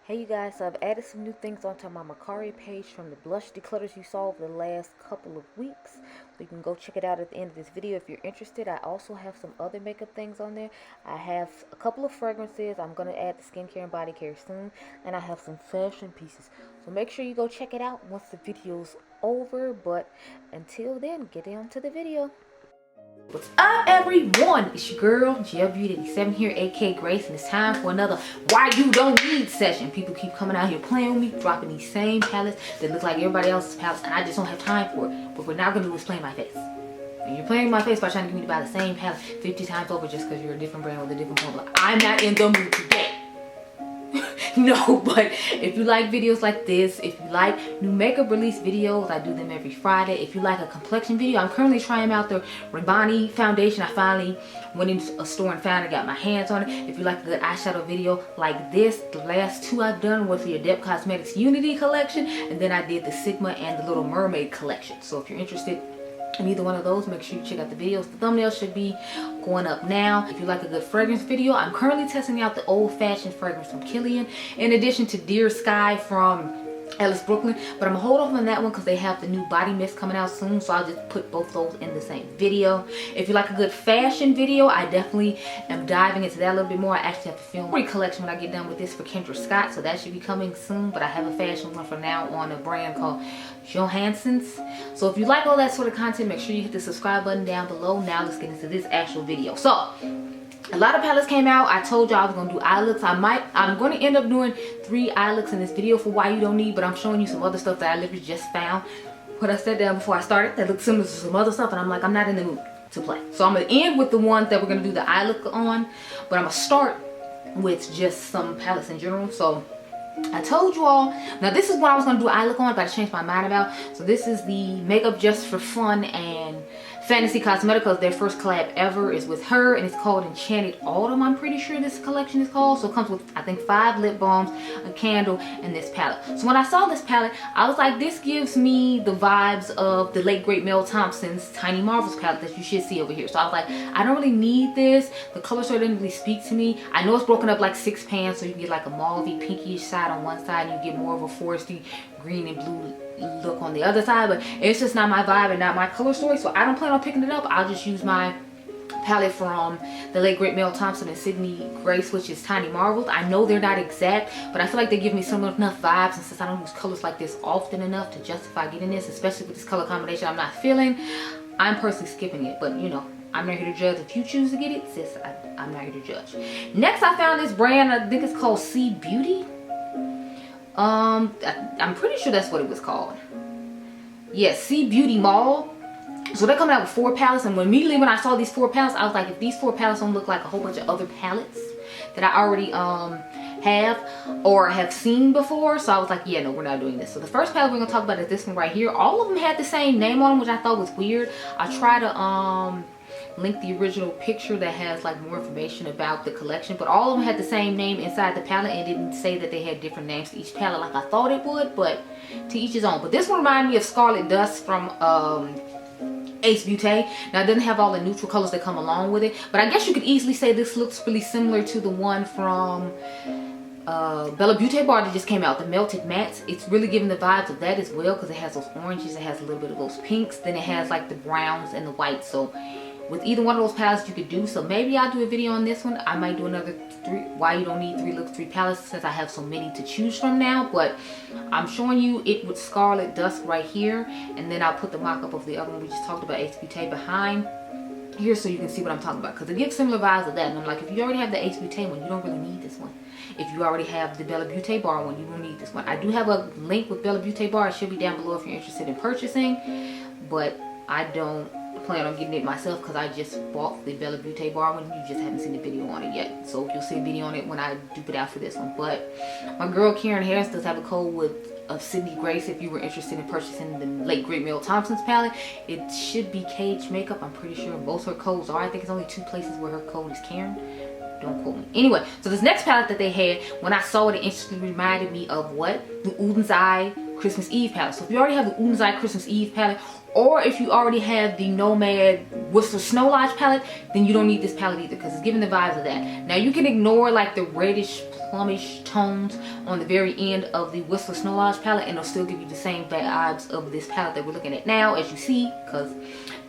Hey you guys, so I've added some new things onto my Mercier page from the blush declutters you saw over the last couple of weeks. So you can go check it out at the end of this video if you're interested. I also have some other makeup things on there. I have a couple of fragrances. I'm going to add the skincare and body care soon. And I have some fashion pieces. So make sure you go check it out once the video's over. But until then, get on to the video. What's up everyone, it's your girl Gelbeauty 87 here, aka Grace, and it's time for another Why You Don't Need session. People keep coming out here playing with me, dropping these same palettes that look like everybody else's palettes, and I just don't have time for it. What we're not going to do is play in my face. And you're playing in my face by trying to get me to buy the same palette 50 times over just because you're a different brand with a different formula. I'm not in the mood today. No, but if you like videos like this, if you like new makeup release videos, I do them every Friday. If you like a complexion video, I'm currently trying out the Rabbani foundation. I finally went into a store and found it, got my hands on it. If you like a good eyeshadow video like this, the last two I've done was the Adept Cosmetics Unity collection, and then I did the Sigma and the Little Mermaid collection. So if you're interested in either one of those, make sure you check out the videos. The thumbnail should be going up now. If you like a good fragrance video, I'm currently testing out the Old Fashioned fragrance from Kilian, in addition to Dear Sky from Alice Brooklyn, but I'm gonna hold off on that one because they have the new body mist coming out soon, so I'll just put both those in the same video. If you like a good fashion video, I definitely am diving into that a little bit more. I actually have to film a collection when I get done with this for Kendra Scott, so that should be coming soon, but I have a fashion one for now on a brand called Johansson's. So if you like all that sort of content, make sure you hit the subscribe button down below. Now let's get into this actual video. So a lot of palettes came out. I told y'all I was gonna do eye looks. I'm gonna end up doing 3 eye looks in this video for Why You Don't Need, but I'm showing you some other stuff that I literally just found when I sat down before I started that looks similar to some other stuff, and I'm like, I'm not in the mood to play. So I'm gonna end with the ones that we're gonna do the eye look on, but I'm gonna start with just some palettes in general. So I told you all, now this is what I was gonna do eye look on, but I changed my mind about. So this is the Makeup Just for Fun and Fenty Cosmetics. Their first collab ever is with her, and it's called Enchanted Autumn, I'm pretty sure this collection is called. So it comes with, I think, 5 lip balms, a candle, and this palette. So when I saw this palette, I was like, this gives me the vibes of the late great Mel Thompson's Tiny Marvels palette that you should see over here. So I was like, I don't really need this. The color story didn't really speak to me. I know it's broken up like 6 pans, so you get like a mauvey pinkish side on one side, and you get more of a foresty green and blue look on the other side, but it's just not my vibe and not my color story, so I don't plan on picking it up. I'll just use my palette from the late great Mel Thompson and Sydney Grace, which is Tiny Marvels. I know they're not exact, but I feel like they give me similar enough vibes, and since I don't use colors like this often enough to justify getting this, especially with this color combination I'm not feeling, I'm personally skipping it. But you know, I'm not here to judge. If you choose to get it, sis, I'm not here to judge. Next, I found this brand. I think it's called C Beauty. I'm pretty sure that's what it was called. Yes, C Beauty Mall. So they're coming out with 4 palettes, and immediately when I saw these 4 palettes, I was like, if these 4 palettes don't look like a whole bunch of other palettes that I already have or have seen before, so I was like, yeah, no, we're not doing this. So the first palette we're gonna talk about is this one right here. All of them had the same name on them, which I thought was weird. I try to link the original picture that has like more information about the collection, but all of them had the same name inside the palette and didn't say that they had different names to each palette like I thought it would, but to each his own. But this one reminded me of Scarlet Dust from Ace Beauty. Now it doesn't have all the neutral colors that come along with it, but I guess you could easily say this looks really similar to the one from Beaute Bar that just came out, the Melted Mattes. It's really giving the vibes of that as well, because it has those oranges, it has a little bit of those pinks, then it has like the browns and the whites. So with either one of those palettes you could do. So maybe I'll do a video on this one. I might do another 3 Why You Don't Need 3 looks, 3 palettes, since I have so many to choose from now. But I'm showing you it with Scarlet Dust right here, and then I'll put the mock-up of the other one we just talked about, Ace Beauty, behind here so you can see what I'm talking about, because it gives similar vibes of that. And I'm like, if you already have the Ace Beauty one, you don't really need this one. If you already have the Beaute Bar one, you don't need this one. I do have a link with Beaute Bar. It should be down below if you're interested in purchasing, but I don't plan on getting it myself because I just bought the Beaute Bar one. You just haven't seen the video on it yet, so you'll see a video on it when I dupe it out for this one. But my girl Karen Harris does have a code with Sydney Grace if you were interested in purchasing the late great Mel Thompson's palette. It should be Cage Makeup, I'm pretty sure. Most of her codes are. I think it's only 2 places where her code is Karen. Don't quote me. Anyway, so this next palette that they had, when I saw it, it instantly reminded me of what? The Uden's Eye Christmas Eve palette. So if you already have the Uden's Eye Christmas Eve palette, or if you already have the Nomad Whistler Snow Lodge palette, then you don't need this palette either, because it's giving the vibes of that. Now you can ignore like the reddish plumish tones on the very end of the Whistler Snow Lodge palette, and it'll still give you the same vibes of this palette that we're looking at now, as you see, because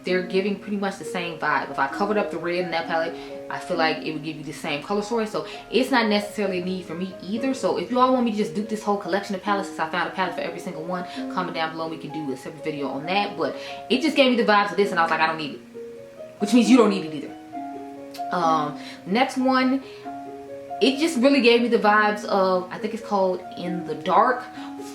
they're giving pretty much the same vibe. If I covered up the red in that palette, I feel like it would give you the same color story. So it's not necessarily a need for me either. So if you all want me to just dupe this whole collection of palettes, since I found a palette for every single one, comment down below. We can do a separate video on that. But it just gave me the vibes of this, and I was like, I don't need it, which means you don't need it either. Next one, it just really gave me the vibes of, I think it's called In the Dark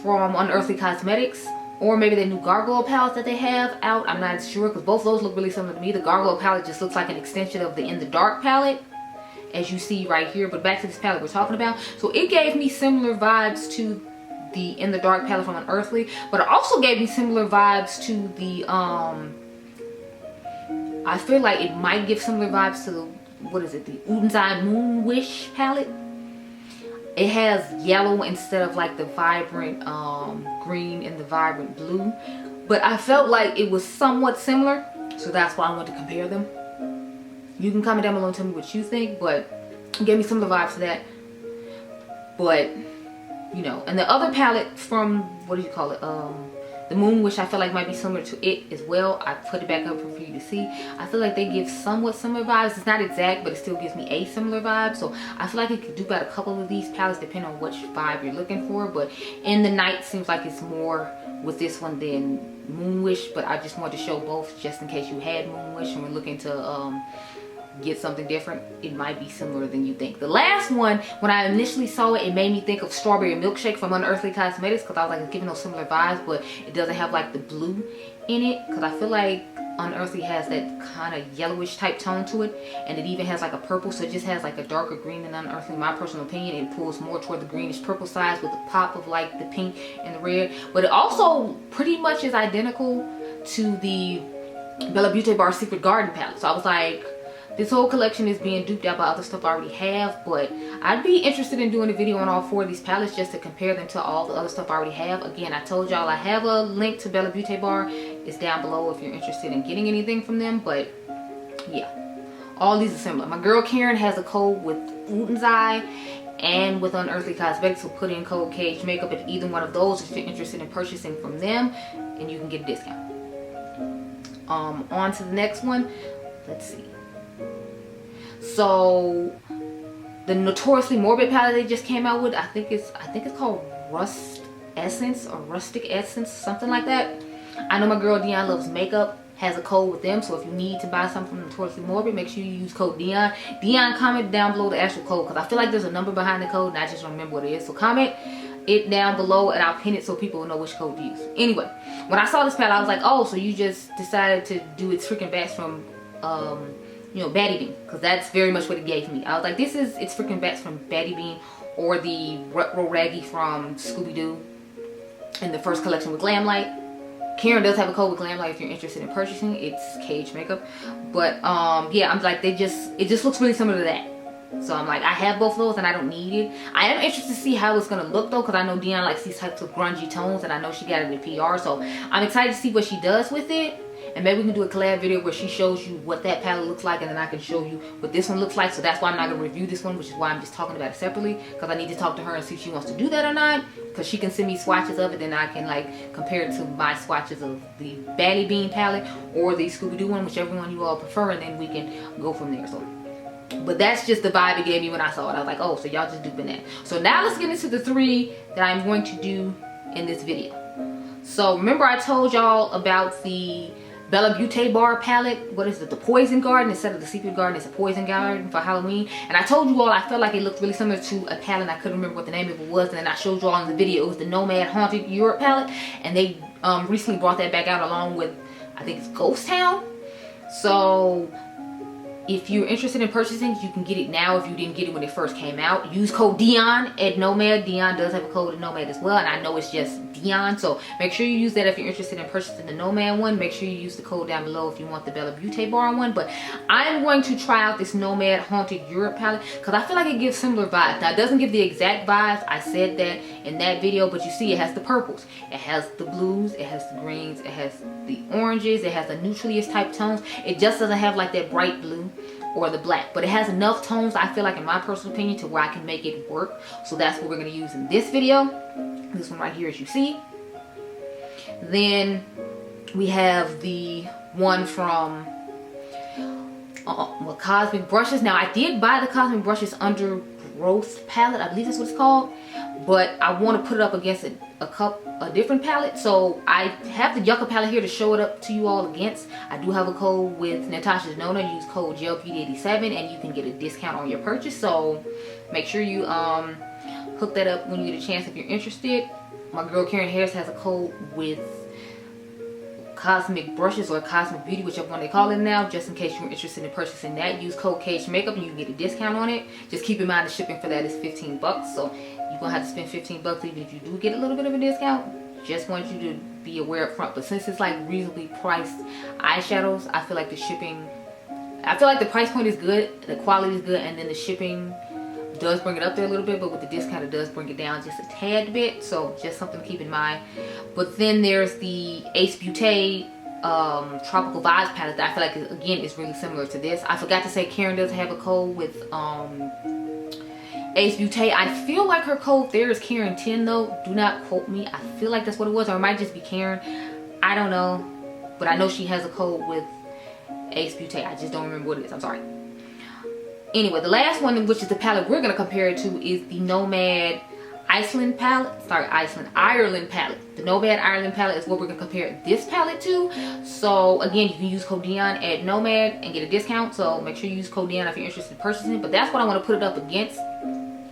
from Unearthly Cosmetics, or maybe the new Gargoyle palette that they have out. I'm not sure, because both of those look really similar to me. The Gargoyle palette just looks like an extension of the In the Dark palette, as you see right here. But back to this palette we're talking about. So it gave me similar vibes to the In the Dark palette from Unearthly, but it also gave me similar vibes to the I feel like it might give similar vibes to the, what is it, the Uden's Moon Wish palette. It has yellow instead of like the vibrant green and the vibrant blue, but I felt like it was somewhat similar, so that's why I wanted to compare them. You can comment down below and tell me what you think, but it gave me similar vibes to that. But you know, and the other palette from, what do you call it, the Moon Wish, I feel like might be similar to it as well. I put it back up for you to see. I feel like they give somewhat similar vibes. It's not exact, but it still gives me a similar vibe. So I feel like you could do about a couple of these palettes depending on which vibe you're looking for. But In the Night seems like it's more with this one than Moon Wish. But I just wanted to show both just in case you had Moon Wish and were looking to get something different. It might be similar than you think. The last one, when I initially saw it, it made me think of Strawberry Milkshake from Unearthly Cosmetics, because I was like, it's giving those similar vibes, but it doesn't have like the blue in it, because I feel like Unearthly has that kind of yellowish type tone to it, and it even has like a purple, so it just has like a darker green than Unearthly. In my personal opinion, it pulls more toward the greenish purple sides with the pop of like the pink and the red, but it also pretty much is identical to the Beaute Bar Secret Garden palette. So I was like, this whole collection is being duped out by other stuff I already have, but I'd be interested in doing a video on all four of these palettes just to compare them to all the other stuff I already have. Again, I told y'all I have a link to Beaute Bar. It's down below if you're interested in getting anything from them, but yeah, all these are similar. My girl Karen has a code with Uden's and with Unearthly Cosmetics, so put in code Cage Makeup at either one of those if you're interested in purchasing from them, and you can get a discount. On to the next one. Let's see. So the Notoriously Morbid palette they just came out with, I think it's called Rust Essence or Rustic Essence, something like that. I know my girl Dionluvsmakeup has a code with them, so if you need to buy something from Notoriously Morbid, make sure you use code Dion. Dion, comment down below the actual code, because I feel like there's a number behind the code and I just don't remember what it is. So comment it down below and I'll pin it so people will know which code to use. Anyway, when I saw this palette, I was like, oh, so you just decided to do its freaking best from you know, Baddie Bean, because that's very much what it gave me. I was like, this is, it's freaking bats from Baddie Bean, or the Retro Raggy from Scooby-Doo in the first collection with Glamlight. Karen does have a code with Glamlight if you're interested in purchasing. It's Cage Makeup. But yeah, I'm like, it just looks really similar to that. So I'm like, I have both of those and I don't need it. I am interested to see how it's gonna look though, because I know Dion likes these types of grungy tones, and I know she got it in PR, so I'm excited to see what she does with it. And maybe we can do a collab video where she shows you what that palette looks like, and then I can show you what this one looks like. So that's why I'm not going to review this one, which is why I'm just talking about it separately, because I need to talk to her and see if she wants to do that or not, because she can send me swatches of it, then I can like compare it to my swatches of the Baddie Bean palette or the Scooby-Doo one, whichever one you all prefer, and then we can go from there. So, but that's just the vibe it gave me when I saw it. I was like, oh, so y'all just duping that. So now let's get into the three that I'm going to do in this video. So remember I told y'all about the Beaute Bar palette. What is it? The Poison Garden. Instead of the Secret Garden, it's a Poison Garden for Halloween. And I told you all I felt like it looked really similar to a palette. I couldn't remember what the name of it was. And then I showed you all in the video. It was the Nomad Haunted Europe palette. And they recently brought that back out along with, I think it's Ghost Town. So if you're interested in purchasing, you can get it now if you didn't get it when it first came out. Use code Dion at Nomad. Dion does have a code at Nomad as well, and I know it's just Dion, so make sure you use that if you're interested in purchasing the Nomad one. Make sure you use the code down below if you want the Beaute Bar one. But I'm going to try out this Nomad Haunted Europe palette because I feel like it gives similar vibes. Now, it doesn't give the exact vibes. I said that in that video, but you see it has the purples, it has the blues, it has the greens, it has the oranges, it has the neutraliest type tones. It just doesn't have like that bright blue or the black, but it has enough tones, I feel like, in my personal opinion, to where I can make it work. So that's what we're going to use in this video. This one right here, as you see. Then we have the one from Cosmic Brushes. Now I did buy the Cosmic Brushes Undergrowth palette, I believe that's what it's called, but I want to put it up against a different palette. So I have the Yucca palette here to show it up to you all against. I do have a code with Natasha Denona. Use code Gelbeauty87 and you can get a discount on your purchase. So make sure you hook that up when you get a chance if you're interested. My girl Karen Harris has a code with Cosmic Brushes or Cosmic Beauty, whichever one they call it now, just in case you're interested in purchasing that. Use code Cage Makeup and you can get a discount on it. Just keep in mind the shipping for that is 15 bucks, so you're gonna have to spend 15 bucks even if you do get a little bit of a discount. Just want you to be aware up front. But since it's like reasonably priced eyeshadows, I feel like the shipping, I feel like the price point is good, the quality is good, and then the shipping does bring it up there a little bit, but with the discount it does bring it down just a tad bit. So just something to keep in mind. But then there's the Ace Beauty Tropical Vibes palette that I feel like again is really similar to this. I forgot to say Karen does have a code with Ace Beauty. I feel like her code there is Karen 10 though. Do not quote me. I feel like that's what it was, or it might just be Karen. I don't know, but I know she has a code with Ace Beauty. I just don't remember what it is. I'm sorry. Anyway, the last one, which is the palette we're going to compare it to, is the Nomad Ireland palette. Ireland palette. The Nomad Ireland palette is what we're going to compare this palette to. So again, you can use code Dion at Nomad and get a discount. So make sure you use code Dion if you're interested in purchasing it. But that's what I want to put it up against.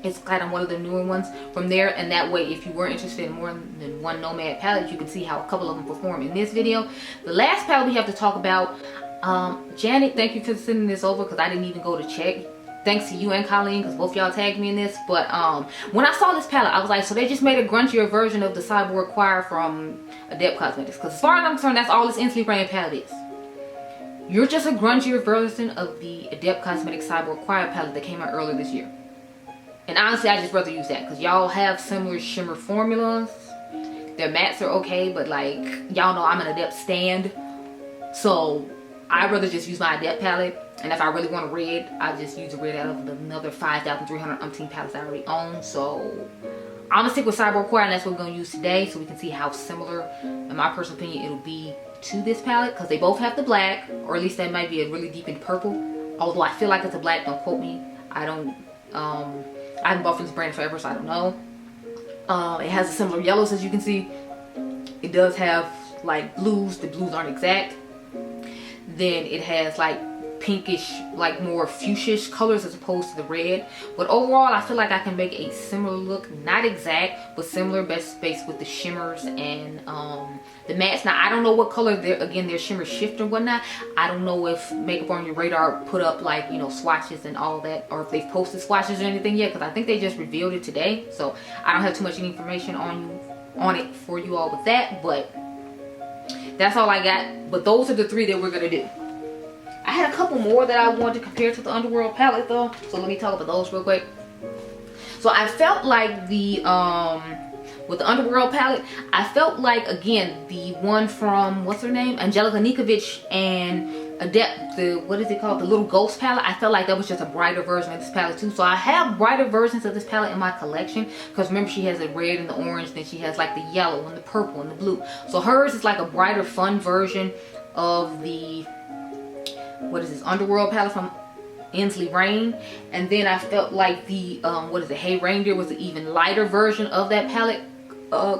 It's kind of one of the newer ones from there, and that way if you were interested in more than one Nomad palette, you can see how a couple of them perform in this video. The last palette we have to talk about, Janet, thank you for sending this over because I didn't even go to check. Thanks to you and Colleen because both y'all tagged me in this. But when I saw this palette, I was like, so they just made a grungier version of the Cyborg Choir from Adept Cosmetics. Because as far as I'm concerned, that's all this Instantly Brand palette is. You're just a grungier version of the Adept Cosmetics Cyborg Choir palette that came out earlier this year. And honestly, I just rather use that because y'all have similar shimmer formulas. Their mattes are okay, but like, y'all know I'm an Adept stand. So I'd rather just use my Adept palette. And if I really want a red, I just use a red out of another 5,300 umpteen palettes I already own. So I'm going to stick with Cyborg Choir, and that's what we're going to use today. So we can see how similar, in my personal opinion, it'll be to this palette. Because they both have the black, or at least that might be a really deep in purple. Although I feel like it's a black, don't quote me. I don't, I haven't bought from this brand forever, so I don't know. It has a similar yellows, as you can see. It does have like blues. The blues aren't exact. Then it has like pinkish, like more fuchsia colors as opposed to the red. But overall, I feel like I can make a similar look, not exact, but similar, best based with the shimmers and the mattes. Now I don't know what color their shimmers shift or whatnot. I don't know if Makeup on Your Radar put up like, you know, swatches and all that, or if they've posted swatches or anything yet, because I think they just revealed it today. So I don't have too much information on it for you all with that, but that's all I got. But those are the three that we're gonna do. I had a couple more that I wanted to compare to the Underworld palette though, so let me talk about those real quick. So I felt like the with the Underworld palette, I felt like again the one from, what's her name, Angelica Nikovic and Adept, the, what is it called, the Little Ghost palette, I felt like that was just a brighter version of this palette too. So I have brighter versions of this palette in my collection, because remember she has the red and the orange, then she has like the yellow and the purple and the blue. So hers is like a brighter, fun version of the, what is this, Underworld palette from Inslee Rain. And then I felt like the what is it, Hey Reindeer was an even lighter version of that palette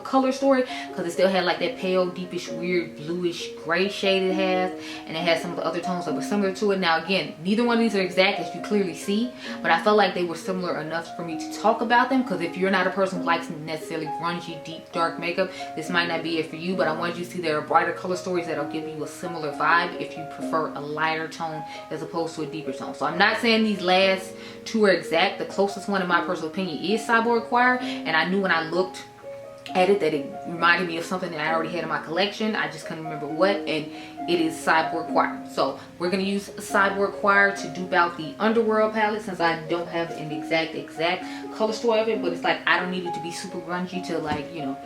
color story, because it still had like that pale, deepish, weird bluish gray shade it has, and it has some of the other tones that were similar to it. Now again, neither one of these are exact, as you clearly see, but I felt like they were similar enough for me to talk about them, because if you're not a person who likes necessarily grungy, deep, dark makeup, this might not be it for you. But I wanted you to see there are brighter color stories that'll give you a similar vibe if you prefer a lighter tone as opposed to a deeper tone. So I'm not saying these last two are exact. The closest one in my personal opinion is Cyborg Choir, and I knew when I looked at it that it reminded me of something that I already had in my collection. I just couldn't remember what, and it is Cyborg Choir. So we're going to use Cyborg Choir to dupe out the Underworld palette, since I don't have an exact color story of it, but it's like I don't need it to be super grungy to, like, you know,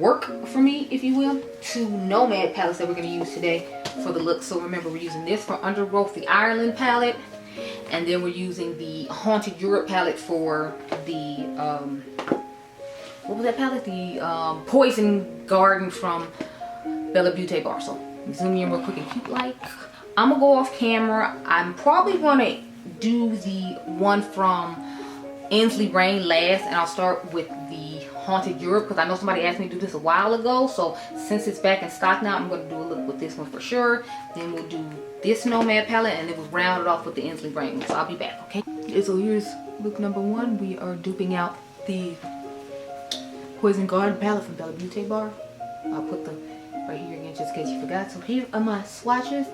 work for me, if you will. Two Nomad palettes that we're going to use today for the look. So remember, we're using this for Undergrowth, the Ireland palette, And then we're using the Haunted Europe palette for the, what was that palette? The Poison Garden from Beaute Bar. So zoom in real quick and cute like. I'm gonna go off camera. I'm probably gonna do the one from Inslee Rain last, and I'll start with the Haunted Europe because I know somebody asked me to do this a while ago. So since it's back in stock now, I'm gonna do a look with this one for sure. Then we'll do this Nomad palette, and then we'll round it off with the Inslee Rain. So I'll be back, okay? So here's look number one. We are duping out the Poison Garden palette from Beaute Bar. I'll put them right here again just in case you forgot. So here are my swatches.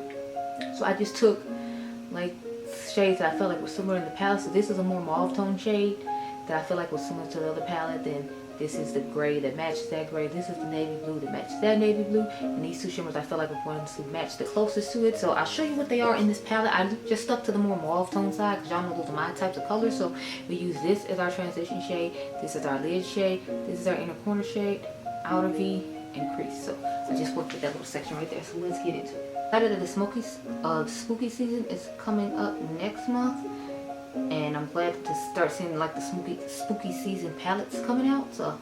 So I just took like shades that I felt like were similar in the palette. So this is a more mauve tone shade that I feel like was similar to the other palette. Then this is the gray that matches that gray. This is the navy blue that matches that navy blue. And these two shimmers I felt like were ones to match the closest to it. So I'll show you what they are in this palette. I just stuck to the more mauve tone side because y'all know those are my types of colors. So we use this as our transition shade. This is our lid shade. This is our inner corner shade, outer V, and crease. So I just worked with that little section right there. So let's get into it. Excited that the spooky season is coming up next month, and I'm glad to start seeing like the spooky season palettes coming out. So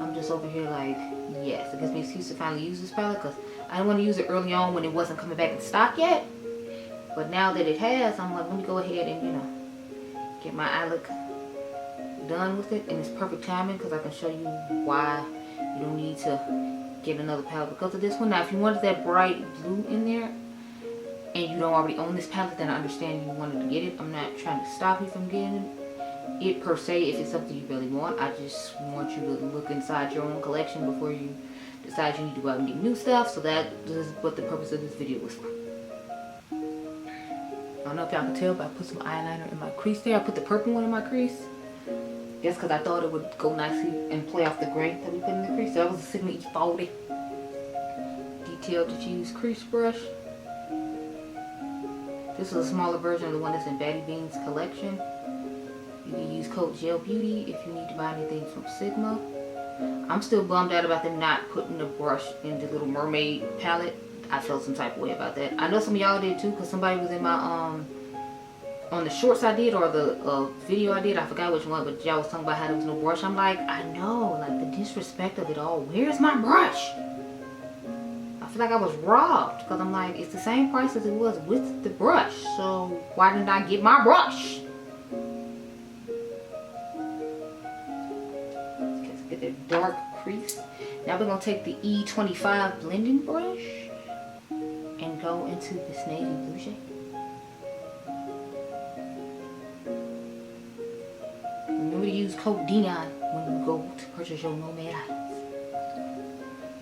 I'm just over here like, yes, it gives me an excuse to finally use this palette because I didn't want to use it early on when it wasn't coming back in stock yet. But now that it has, I'm like, let me go ahead and, you know, get my eye look done with it, and it's perfect timing because I can show you why you don't need to get another palette because of this one. Now if you wanted that bright blue in there and you don't already own this palette, then I understand you wanted to get it. I'm not trying to stop you from getting it per se if it's something you really want. I just want you to look inside your own collection before you decide you need to go out and get new stuff. So that is what the purpose of this video was for. I don't know if y'all can tell, but I put some eyeliner in my crease there. I put the purple one in my crease. Just because I thought it would go nicely and play off the gray that we put in the crease. So that was a Sigma E40 detailed to choose crease brush. This is a smaller version of the one that's in Batty Bean's collection. You can use code Gelbeauty if you need to buy anything from Sigma. I'm still bummed out about them not putting the brush in the Little Mermaid palette. I felt some type of way about that. I know some of y'all did too, because somebody was in my on the shorts I did, or the video I did, I forgot which one, but y'all was talking about how there was no brush. I'm like, I know, like the disrespect of it all. Where's my brush? I feel like I was robbed, because I'm like, it's the same price as it was with the brush, so why didn't I get my brush? Let's get that dark crease. Now we're going to take the E25 blending brush and go into this navy blue shade. Remember to use code DENION when you go to purchase your Nomad items.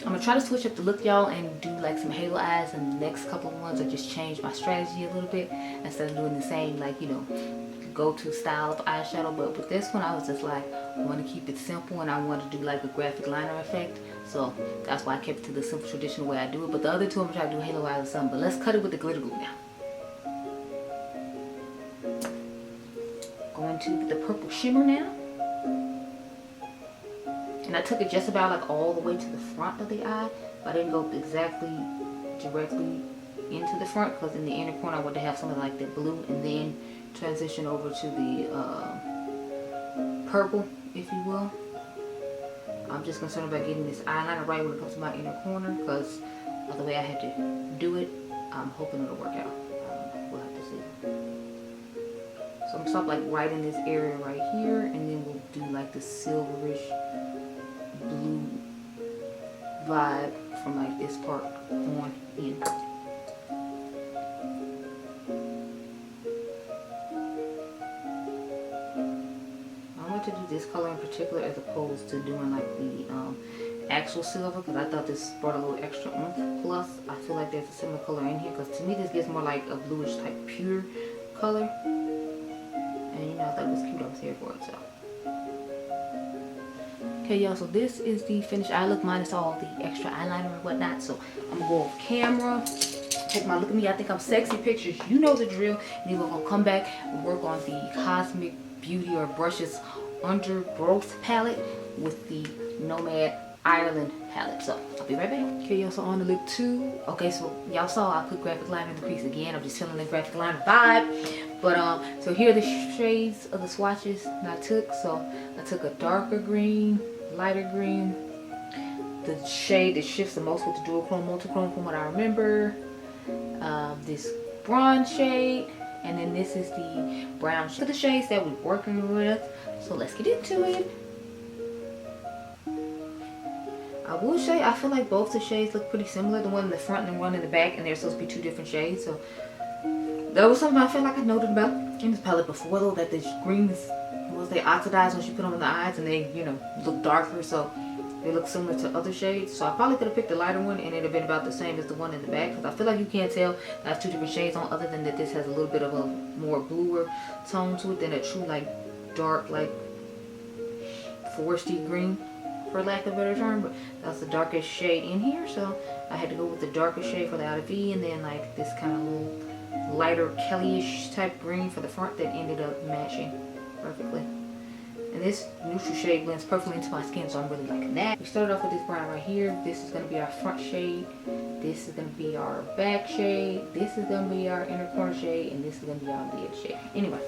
I'm going to try to switch up the look, y'all, and do like some halo eyes in the next couple of ones, or just change my strategy a little bit instead of doing the same, like, you know, go-to style of eyeshadow. But with this one, I was just like, I want to keep it simple, and I want to do like a graphic liner effect. So that's why I kept it to the simple traditional way I do it. But the other two, I'm going to try to do halo eyes or something. But let's cut it with the glitter glue now. Going to the purple shimmer now. And I took it just about like all the way to the front of the eye, but I didn't go exactly directly into the front, because in the inner corner I wanted to have something like that blue, and then transition over to the purple, if you will. I'm just concerned about getting this eyeliner right when it comes to my inner corner, because of the way I had to do it. I'm hoping it'll work out. We'll have to see. So I'm gonna stop like right in this area right here, and then we'll do like the silverish blue vibe from like this part on in. I want to do this color in particular as opposed to doing like the actual silver, because I thought this brought a little extra oomph. Plus I feel like there's a similar color in here, because to me this gives more like a bluish type pure color. And you know, I thought it was cute. I was here for it. So okay, y'all, so this is the finished eye look minus all the extra eyeliner and whatnot. So I'm gonna go off camera, take my look at me, I think I'm sexy pictures, you know the drill. And then we're gonna come back and work on the Cosmic Beauty or Brushes Undergrowth palette with the Nomad Ireland palette. So I'll be right back. Okay, y'all, so on to lip 2. Okay, so y'all saw I put graphic liner in the crease again. I'm just feeling the graphic liner vibe. But so here are the shades of the swatches that I took. So I took a darker green, lighter green, the shade that shifts the most with the dual chrome multichrome from what I remember, this bronze shade, and then this is the brown shade. So the shades that we're working with. So let's get into it. I will say I feel like both the shades look pretty similar. The one in the front and the one in the back, and they're supposed to be 2 different shades. So that was something I feel like I noted about in this palette before, though, that the greens was they oxidized when she put them in the eyes, and they, you know, look darker, so they look similar to other shades. So I probably could have picked a lighter one and it'd have been about the same as the one in the back, because I feel like you can't tell I have 2 different shades on, other than that this has a little bit of a more bluer tone to it than a true like dark like foresty green, for lack of a better term. But that's the darkest shade in here, so I had to go with the darkest shade for the outer V, and then like this kind of little lighter Kelly-ish type green for the front that ended up matching perfectly. And this neutral shade blends perfectly into my skin, so I'm really liking that. We started off with this brown right here. This is going to be our front shade. This is going to be our back shade. This is going to be our inner corner shade. And this is going to be our lid shade. Anyway,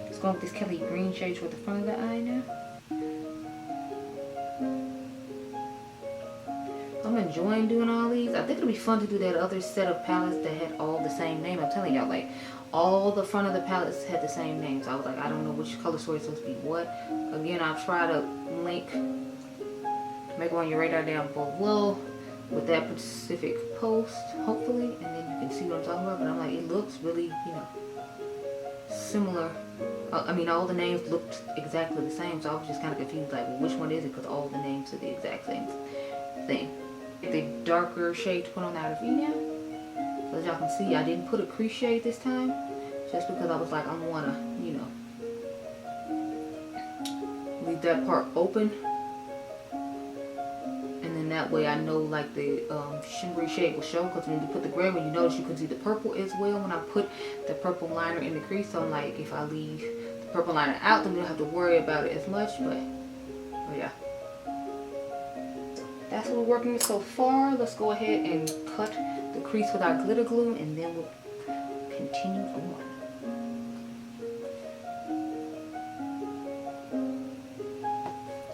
let's go with this Kelly green shade toward the front of the eye now. I'm enjoying doing all these. I think it'll be fun to do that other set of palettes that had all the same name. I'm telling y'all, like, all the front of the palettes had the same names. I was like, I don't know which color story is supposed to be what. Again, I'll try to link, make on your radar down below with that specific post, hopefully, and then you can see what I'm talking about. But I'm like, it looks really, you know, similar. I mean, all the names looked exactly the same, so I was just kind of confused, like, well, which one is it? Because all the names are the exact same thing. The darker shade to put on the outer V now. So as y'all can see, I didn't put a crease shade this time, just because I was like, I want to, you know, leave that part open, and then that way I know like the shimmery shade will show. Because when you put the gray one, you notice you can see the purple as well when I put the purple liner in the crease. So I'm like, if I leave the purple liner out, then we don't have to worry about it as much. But yeah, that's what we're working with so far. Let's go ahead and cut the crease with our glitter glue, and then we'll continue on.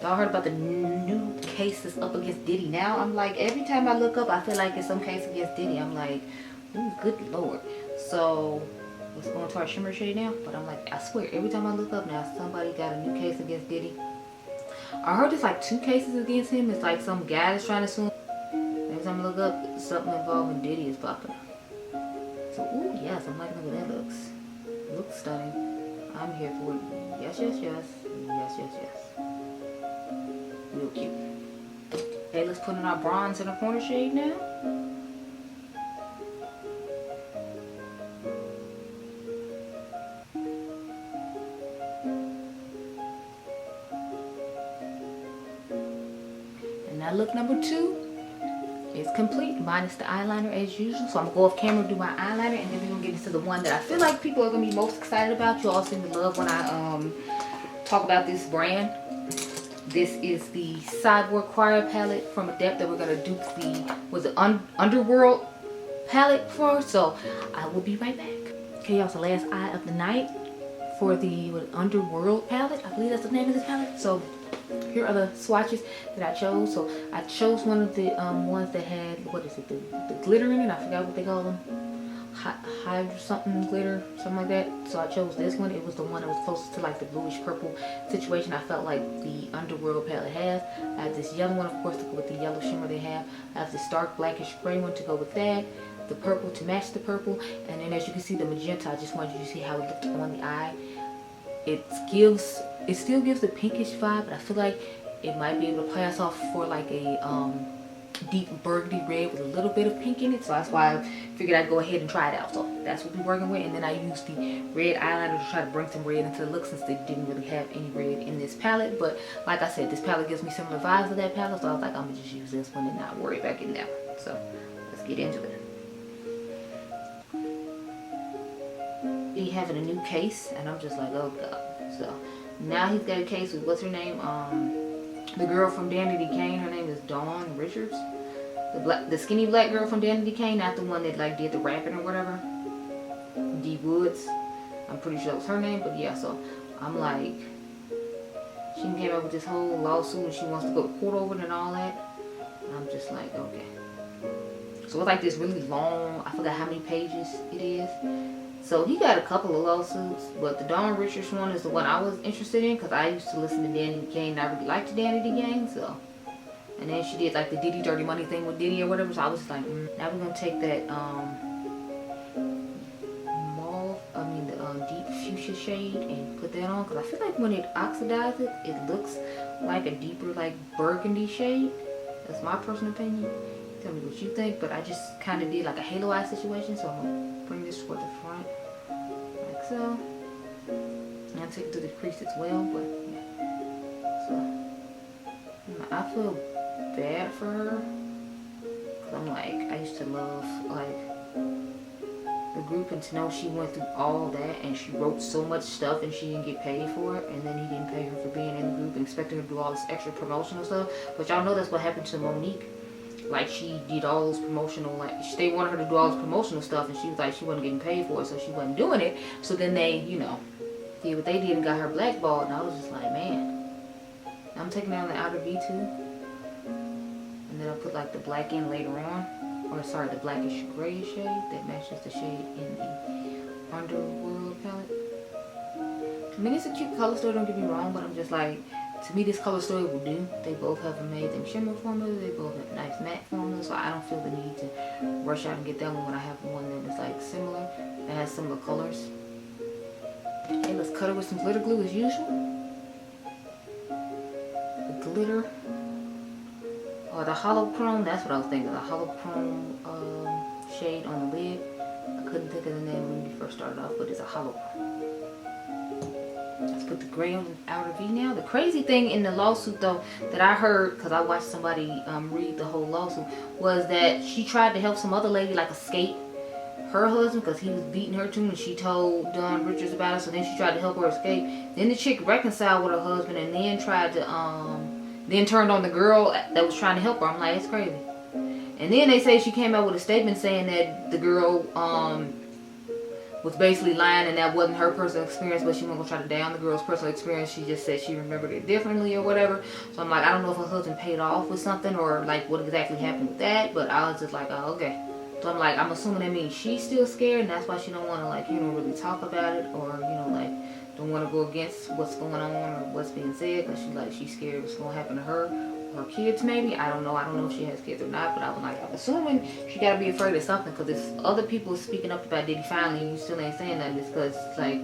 Y'all heard about the new cases up against Diddy. Now I'm like, every time I look up, I feel like it's some case against Diddy. I'm like, ooh, good lord. So let's go into our shimmer shade now. But I'm like, I swear, every time I look up now, somebody got a new case against Diddy. I heard there's like 2 cases against him. It's like some guy that's trying to sue him. Every time I look up, something involving Diddy is popping up. So, ooh, yes, I'm liking the way that looks. It looks stunning. I'm here for it. Yes, yes, yes. Yes, yes, yes. Real cute. Okay, let's put in our bronze in the corner shade now. And now look number 2 is complete, minus the eyeliner as usual. So I'm gonna go off camera, do my eyeliner, and then we're gonna get into the one that I feel like people are gonna be most excited about. You all seem to love when I talk about this brand. This is the Sideboard Choir palette from Adep that we're gonna do the Underworld palette for. So I will be right back. Okay, y'all, so last eye of the night for the Underworld palette. I believe that's the name of this palette. So here are the swatches that I chose. So I chose one of the ones that had, what is it, the glitter in it. I forgot what they call them. High something glitter, something like that. So I chose this one. It was the one that was closest to like the bluish purple situation I felt like the Underworld palette has. I have this yellow one, of course, to go with the yellow shimmer they have. I have this dark blackish gray one to go with that. The purple to match the purple. And then as you can see, the magenta, I just wanted you to see how it looked on the eye. It still gives the pinkish vibe, but I feel like it might be able to pass off for like a deep burgundy red with a little bit of pink in it. So that's why I figured I'd go ahead and try it out. So that's what we're working with. And then I used the red eyeliner to try to bring some red into the look, since they didn't really have any red in this palette. But like I said, this palette gives me similar vibes of that palette, so I was like, I'm gonna just use this one and not worry about getting that one. So let's get into it. He having a new case, and I'm just like, oh god. So now he's got a case with, what's her name, the girl from Danity Kane, her name is Dawn Richards. The skinny black girl from Danity Kane, not the one that like did the rapping or whatever. D Woods. I'm pretty sure that was her name, but yeah, so I'm like, she came up with this whole lawsuit and she wants to go to court over it and all that. And I'm just like, okay. So it's like this really long, I forgot how many pages it is. So he got a couple of lawsuits, but the Dawn Richards one is the one I was interested in because I used to listen to Danity Kane and I really liked Danity Kane, so. And then she did like the Diddy Dirty Money thing with Diddy or whatever, so I was just like, now we're gonna take that deep fuchsia shade and put that on because I feel like when it oxidizes it looks like a deeper like burgundy shade. That's my personal opinion. Tell me what you think, but I just kind of did like a halo eye situation, so I'm gonna bring this toward the front like so. And I'll take it to the crease as well, but yeah. So I feel bad for her because I'm like, I used to love like the group, and to know she went through all that and she wrote so much stuff and she didn't get paid for it, and then he didn't pay her for being in the group and expected her to do all this extra promotional stuff. But y'all know that's what happened to Monique. Like she did all those promotional, like they wanted her to do all this promotional stuff and she was like she wasn't getting paid for it, so she wasn't doing it. So then they, you know, did what they did and got her blackballed, and I was just like, man. I'm taking down the outer V2, and then I put like the black in later on. Or sorry, the blackish grayish shade that matches the shade in the Underworld palette. I mean, it's a cute color story, don't get me wrong, but I'm just like, to me this color story will do. They both have amazing shimmer formulas, they both have nice matte formulas, so I don't feel the need to rush out and get that one when I have one that is like similar, that has similar colors. Okay, let's cut it with some glitter glue as usual. The glitter. Or the hollow chrome, that's what I was thinking, the hollow chrome shade on the lid. I couldn't think of the name when we first started off, but it's a hollow chrome. Let's put the gray on the outer V now. The crazy thing in the lawsuit though, that I heard, because I watched somebody read the whole lawsuit, was that she tried to help some other lady like escape her husband because he was beating her too, and she told Dawn Richards about it, so then she tried to help her escape. Then the chick reconciled with her husband and then tried to then turned on the girl that was trying to help her. I'm like, it's crazy. And then they say she came out with a statement saying that the girl was basically lying and that wasn't her personal experience, but she wasn't gonna try to down the girl's personal experience. She just said she remembered it differently or whatever. So I'm like, I don't know if her husband paid off with something or like what exactly happened with that, but I was just like, oh, okay. So I'm like, I'm assuming that means she's still scared and that's why she don't want to like, you know, really talk about it, or, you know, like don't want to go against what's going on or what's being said because she's scared what's going to happen to her or her kids maybe. I don't know if she has kids or not, but I was like, I'm assuming she got to be afraid of something, because if other people speaking up about Diddy finally and you still ain't saying nothing, it's because it's like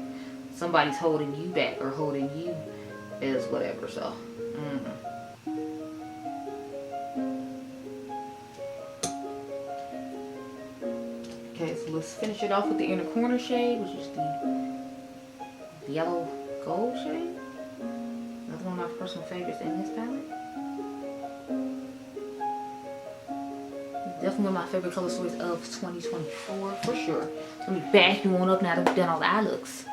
somebody's holding you back or holding you as whatever. So okay, so let's finish it off with the inner corner shade, which is the yellow gold shade. Another one of my personal favorites in this palette. Definitely one of my favorite color stories of 2024 for sure. Let me back you on up now that we've done all the eye looks.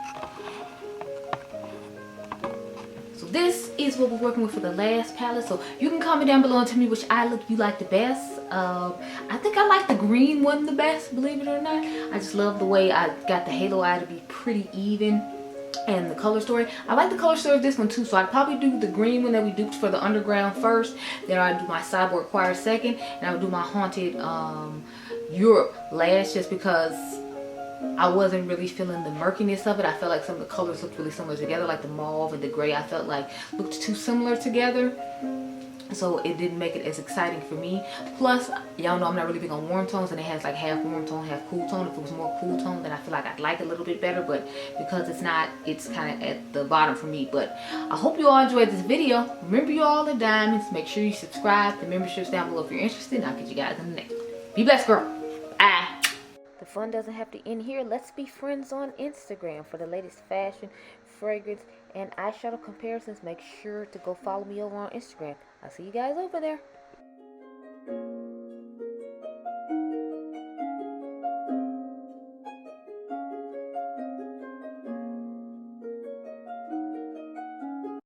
So this is what we're working with for the last palette. So you can comment down below and tell me which eye look you like the best. I think I like the green one the best, believe it or not. I just love the way I got the halo eye to be pretty even. And the color story, I like the color story of this one too, so I'd probably do the green one that we duped for the underground first, then I'd do my Cyborg Choir second, and I would do my Haunted Europe last, just because I wasn't really feeling the murkiness of it. I felt like some of the colors looked really similar together, like the mauve and the gray I felt like looked too similar together, so it didn't make it as exciting for me. Plus, y'all know I'm not really big on warm tones, and it has like half warm tone, half cool tone. If it was more cool tone, then I feel like I'd like it a little bit better, but because it's not, it's kind of at the bottom for me. But I hope you all enjoyed this video. Remember, you all are diamonds. Make sure you subscribe. The membership's down below if you're interested, and I'll catch you guys in the next one. Be blessed, girl. Bye. The fun doesn't have to end here. Let's be friends on Instagram for the latest fashion, fragrance, and eyeshadow comparisons. Make sure to go follow me over on Instagram. I'll see you guys over there.